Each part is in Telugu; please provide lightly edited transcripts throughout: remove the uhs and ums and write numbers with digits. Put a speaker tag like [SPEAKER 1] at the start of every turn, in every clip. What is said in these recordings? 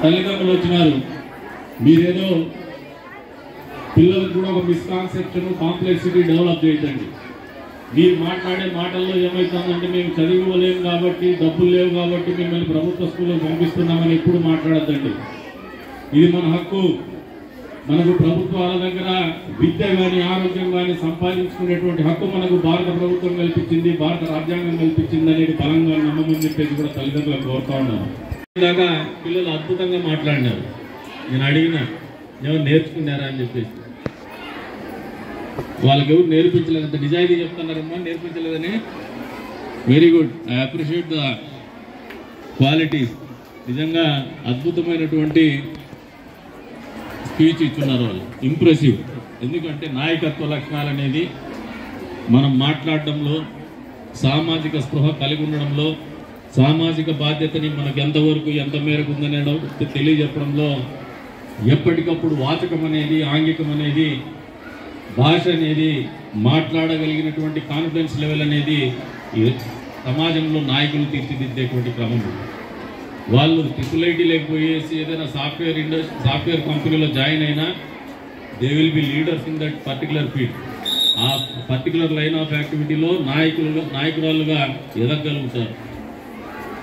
[SPEAKER 1] తల్లిదండ్రులు వచ్చినారు. మీరేదో పిల్లలకు కూడా ఒక మిస్కాన్సెప్షన్ కాంప్లెక్సిటీ డెవలప్ చేయకండి. మీరు మాట్లాడే మాటల్లో ఏమవుతుందంటే మేము చదివివ్వలేము కాబట్టి, డబ్బులు లేవు కాబట్టి మిమ్మల్ని ప్రభుత్వ స్కూల్లో పంపిస్తున్నామని ఎప్పుడు మాట్లాడద్దండి. ఇది మన హక్కు. మనకు ప్రభుత్వాల దగ్గర విద్య కానీ ఆరోగ్యం కానీ సంపాదించుకునేటువంటి హక్కు మనకు భారత ప్రభుత్వం కల్పించింది, భారత రాజ్యాంగం కల్పించింది అనేది బలంగా నమ్మమని చెప్పేసి కూడా తల్లిదండ్రులకు కోరుతా ఉన్నాను. ఇలాగా పిల్లలు అద్భుతంగా మాట్లాడినారు. నేను అడిగిన ఎవరు నేర్చుకున్నారా అని చెప్పేసి, వాళ్ళకి ఎవరు నేర్పించలేదంటే నిజాయితీ చెప్తున్నారమ్మా, నేర్పించలేదని. Very good, I appreciate the qualities. నిజంగా అద్భుతమైనటువంటి స్పీచ్ ఇచ్చున్నారు వాళ్ళు, ఇంప్రెసివ్. ఎందుకంటే నాయకత్వ లక్షణాలు అనేది మనం మాట్లాడడంలో, సామాజిక స్పృహ కలిగి ఉండడంలో, సామాజిక బాధ్యతని మనకు ఎంతవరకు ఎంత మేరకు ఉందనే తెలియజెప్పడంలో, ఎప్పటికప్పుడు వాచకం అనేది, ఆంగికం అనేది, భాష అనేది, మాట్లాడగలిగినటువంటి కాన్ఫిడెన్స్ లెవెల్ అనేది సమాజంలో నాయకులు తీర్చిదిద్దేటువంటి క్రమం. వాళ్ళు ట్రిపుల్ లేకపోయేసి ఏదైనా సాఫ్ట్వేర్ కంపెనీలో జాయిన్ అయినా they will be leaders in that particular field. ఆ పర్టికులర్ లైన్ ఆఫ్ యాక్టివిటీలో నాయకురాలుగా ఎదగలుగుతారు.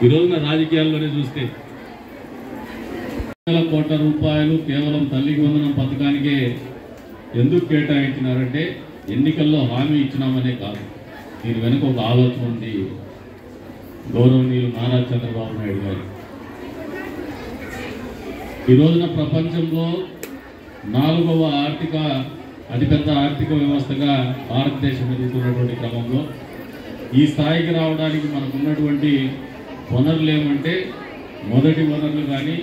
[SPEAKER 1] ఈ రోజున రాజకీయాల్లోనే చూస్తే కోట్ల రూపాయలు కేవలం తల్లికి వందనం పథకానికే ఎందుకు కేటాయించినారంటే ఎన్నికల్లో హామీ ఇచ్చినామనే కాదు, దీని వెనుక ఒక ఆలోచన ఉంది. గౌరవనీయులు నారా చంద్రబాబు నాయుడు గారు ఈ రోజున ప్రపంచంలో 4వ అతిపెద్ద ఆర్థిక వ్యవస్థగా భారతదేశం ఎదుగుతున్నటువంటి క్రమంలో ఈ స్థాయికి రావడానికి మనకు ఉన్నటువంటి వనరులు ఏమంటే, మొదటి వనరులు కానీ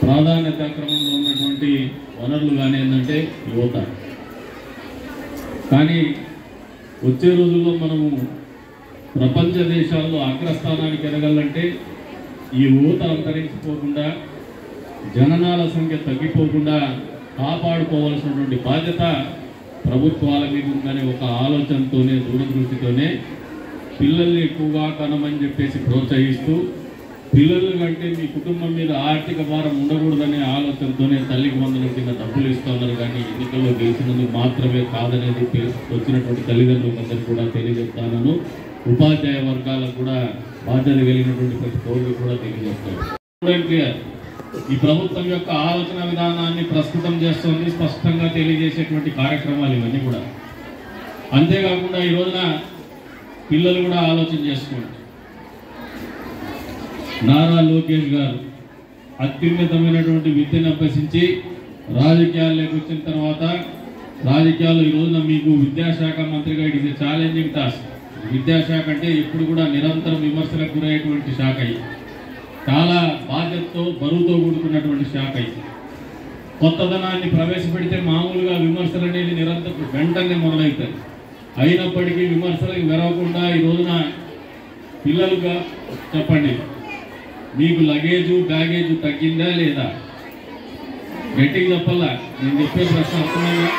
[SPEAKER 1] ప్రాధాన్యత క్రమంలో ఉన్నటువంటి వనరులు కానీ ఏంటంటే యువత. కానీ వచ్చే రోజుల్లో మనము ప్రపంచ దేశాల్లో అగ్రస్థానానికి ఎదగాలంటే ఈ యువత అంతరించిపోకుండా, జననాల సంఖ్య తగ్గిపోకుండా కాపాడుకోవాల్సినటువంటి బాధ్యత ప్రభుత్వాల మీద ఉందనే ఒక ఆలోచనతోనే, దూరదృష్టితోనే పిల్లల్ని ఎక్కువగా కనమని చెప్పేసి ప్రోత్సహిస్తూ, పిల్లల కంటే మీ కుటుంబం మీద ఆర్థిక భారం ఉండకూడదనే ఆలోచనతోనే తల్లికి వందనం కింద డబ్బులు ఇస్తున్నారు. కానీ ఎన్నికల్లో గెలిచినందుకు మాత్రమే కాదనేది వచ్చినటువంటి తల్లిదండ్రులందరూ కూడా తెలియజేస్తాను. ఉపాధ్యాయ వర్గాలకు కూడా బాధ్యత కలిగినటువంటి ప్రతి పౌరులు కూడా తెలియజేస్తారు. ఈ ప్రభుత్వం యొక్క ఆలోచన విధానాన్ని ప్రస్ఫుటం చేస్తుంది, స్పష్టంగా తెలియజేసేటువంటి కార్యక్రమాలు ఇవన్నీ కూడా. అంతేకాకుండా ఈ రోజున పిల్లలు కూడా ఆలోచన చేసుకోండి. నారా లోకేష్ గారు అత్యున్నతమైనటువంటి విద్యను అభ్యసించి రాజకీయాల్లోకి వచ్చిన తర్వాత, రాజకీయాల్లో ఈ రోజున మీకు విద్యాశాఖ మంత్రిగా ఇట్ ఈస్ ఛాలెంజింగ్ టాస్క్. విద్యాశాఖ అంటే ఎప్పుడు కూడా నిరంతరం విమర్శలకు గురయ్యేటువంటి శాఖ. చాలా బాధ్యతతో, బరువుతో కూడుకున్నటువంటి శాఖ. కొత్తదనాన్ని ప్రవేశపెడితే మామూలుగా విమర్శలు అనేది నిరంతరం వెంటనే మొదలవుతాయి. అయినప్పటికీ విమర్శలకు వెరవకుండా ఈ రోజున పిల్లలుగా చెప్పండి, మీకు లగేజు బ్యాగేజు తగ్గిందా లేదా? గట్టిగా చెప్పాలా? నేను చెప్పే ప్రశ్న అర్థమైందా?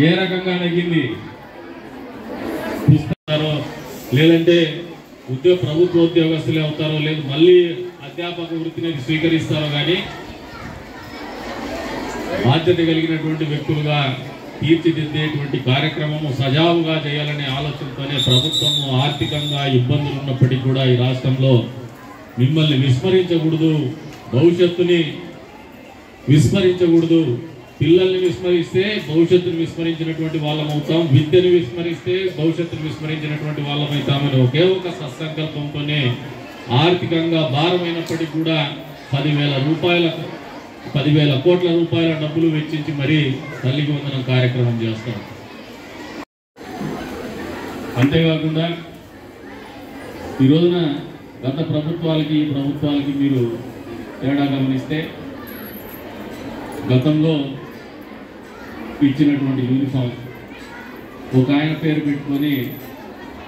[SPEAKER 1] ఏ రకంగా తగ్గింది? పుస్తకాలు లేదంటే ప్రభుత్వ ఉద్యోగస్తులే అవుతారో, లేదు మళ్ళీ అధ్యాపక వృత్తిని స్వీకరిస్తారో, కానీ బాధ్యత కలిగినటువంటి వ్యక్తులుగా తీర్చిదిద్దేటువంటి కార్యక్రమము సజావుగా చేయాలనే ఆలోచనతోనే ప్రభుత్వము ఆర్థికంగా ఇబ్బందులు ఉన్నప్పటికీ కూడా ఈ రాష్ట్రంలో మిమ్మల్ని విస్మరించకూడదు, భవిష్యత్తుని విస్మరించకూడదు. పిల్లల్ని విస్మరిస్తే భవిష్యత్తును విస్మరించినటువంటి వాళ్ళం అవుతాం, విద్యను విస్మరిస్తే భవిష్యత్తును విస్మరించినటువంటి వాళ్ళం అవుతామని ఒకే ఒక సత్సంకల్పంతోనే ఆర్థికంగా భారమైనప్పటికీ కూడా 10,000 కోట్ల రూపాయల డబ్బులు వెచ్చించి మరీ తల్లికి వందనం కార్యక్రమం చేస్తాం. అంతేకాకుండా ఈ రోజున గత ప్రభుత్వాలకి ఈ ప్రభుత్వాలకి మీరు తేడా గమనిస్తే, గతంలో ఇచ్చినటువంటి యూనిఫామ్ ఒక ఆయన పేరు పెట్టుకొని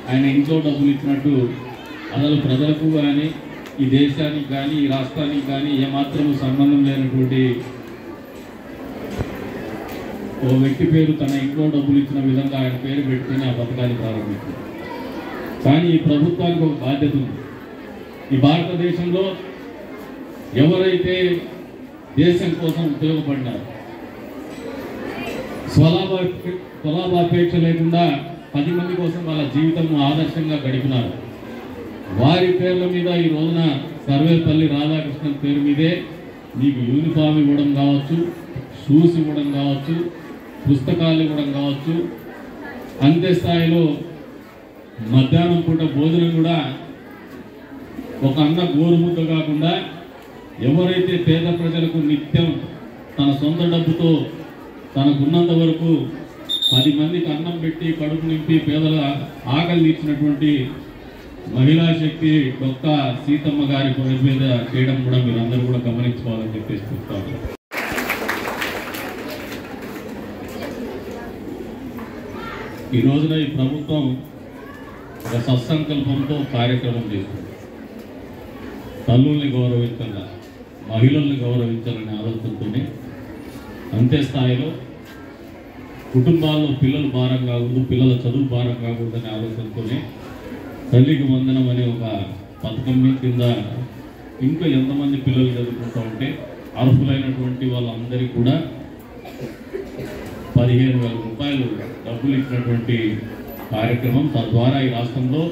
[SPEAKER 1] ఆయన ఇంట్లో డబ్బులు ఇచ్చినట్టు అసలు ప్రజలకు కానీ, ఈ దేశానికి కానీ, ఈ రాష్ట్రానికి కానీ ఏమాత్రము సంబంధం లేనటువంటి ఓ వ్యక్తి పేరు తన ఇంట్లో డబ్బులు ఇచ్చిన విధంగా ఆయన పేరు పెట్టుకుని ఆ పథకాన్ని ప్రారంభించారు. కానీ ఈ ప్రభుత్వానికి ఒక బాధ్యత ఉంది. ఈ భారతదేశంలో ఎవరైతే దేశం కోసం ఉపయోగపడ్డారు, స్వలాభాపేక్ష లేకుండా 10 మంది కోసం వాళ్ళ జీవితం ఆదర్శంగా గడిపినారు. వారి పేర్ల మీద ఈ రోజున సర్వేపల్లి రాధాకృష్ణన్ పేరు మీదే మీకు యూనిఫామ్ ఇవ్వడం కావచ్చు, షూస్ ఇవ్వడం కావచ్చు, పుస్తకాలు ఇవ్వడం కావచ్చు. అంతే స్థాయిలో మధ్యాహ్నం పూట భోజనం కూడా ఒక అన్న గోరుముద్ద కాకుండా ఎవరైతే పేద ప్రజలకు నిత్యం తన సొంత డబ్బుతో తనకున్నంత వరకు 10 మందికి అన్నం పెట్టి కడుపు నింపి పేదల ఆకలి తీర్చినటువంటి మహిళా శక్తి డొక్క సీతమ్మ గారి పేరు మీద చేయడం కూడా మీరందరూ కూడా గమనించుకోవాలని చెప్పేసి చెప్తాను. ఈ రోజున ఈ ప్రభుత్వం ఒక సత్సంకల్పంతో కార్యక్రమం చేస్తుంది. తల్లుల్ని గౌరవించాల, మహిళల్ని గౌరవించాలనే ఆలోచనతోనే అంతే స్థాయిలో కుటుంబాల్లో పిల్లలు భారం కాకూడదు, పిల్లల చదువు భారం కాకూడదనే ఆలోచనతోనే తల్లికి వందనం అనే ఒక పథకం కింద ఇంకా ఎంతమంది పిల్లలు చదువుకుంటూ ఉంటే అర్హులైనటువంటి వాళ్ళందరికీ కూడా 15,000 రూపాయలు డబ్బులు ఇచ్చినటువంటి కార్యక్రమం. తద్వారా ఈ రాష్ట్రంలో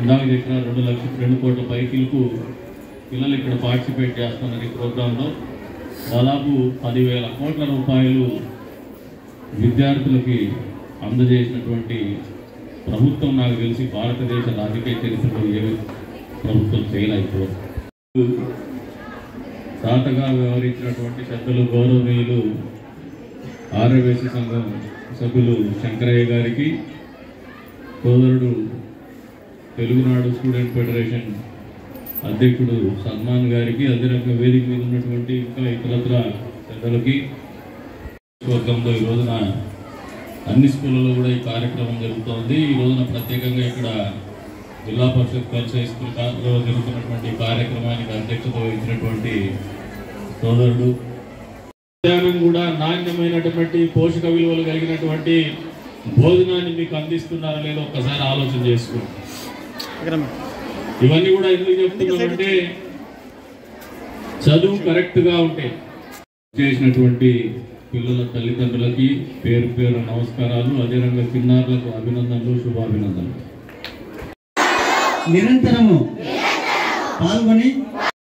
[SPEAKER 1] ఇందాక చెప్పిన 2 కోట్ల పైకిలకు పిల్లలు ఇక్కడ పార్టిసిపేట్ చేస్తున్నారు. ఈ ప్రోగ్రాంలో దాదాపు 10,000 కోట్ల రూపాయలు విద్యార్థులకి అందజేసినటువంటి ప్రభుత్వం నాకు తెలిసి భారతదేశ రాజకీయ చరిత్రలో ఏ ప్రభుత్వం చేయలేకపో. తాతగా వ్యవహరించినటువంటి పెద్దలు గౌరవనీయులు ఆర్యవేశ సంఘం సభ్యులు శంకరయ్య గారికి, సోదరుడు తెలుగునాడు స్టూడెంట్ ఫెడరేషన్ అధ్యక్షుడు సల్మాన్ గారికి, అదే రకంగా వేదిక మీద ఉన్నటువంటి ఇంకా ఇతరత్ర పెద్దలకి, వర్గంలో ఈ రోజున అన్ని స్కూళ్ళలో కూడా ఈ కార్యక్రమం జరుగుతోంది. ఈ రోజున ప్రత్యేకంగా ఇక్కడ జిల్లా పరిషత్ గర్ల్స్ హై స్కూల్లో జరుగుతున్నటువంటి కార్యక్రమానికి అధ్యక్షత వహించినటువంటి సోదరుడు, మధ్యాహ్నం కూడా నాణ్యమైనటువంటి పోషక విలువలు కలిగినటువంటి భోజనాన్ని మీకు అందిస్తున్నారా లేదో ఒక్కసారి ఆలోచన చేసుకోండి. ఇవన్నీ కూడా ఎందుకు చెప్తున్నామంటే చదువు కరెక్ట్గా ఉంటే చేసినటువంటి పిల్లల తల్లిదండ్రులకి పేరు పేరు నమస్కారాలు, అదే రంగా చిన్నారులకు అభినందనలు, శుభాభినందనలు.
[SPEAKER 2] నిరంతరము పాల్గొని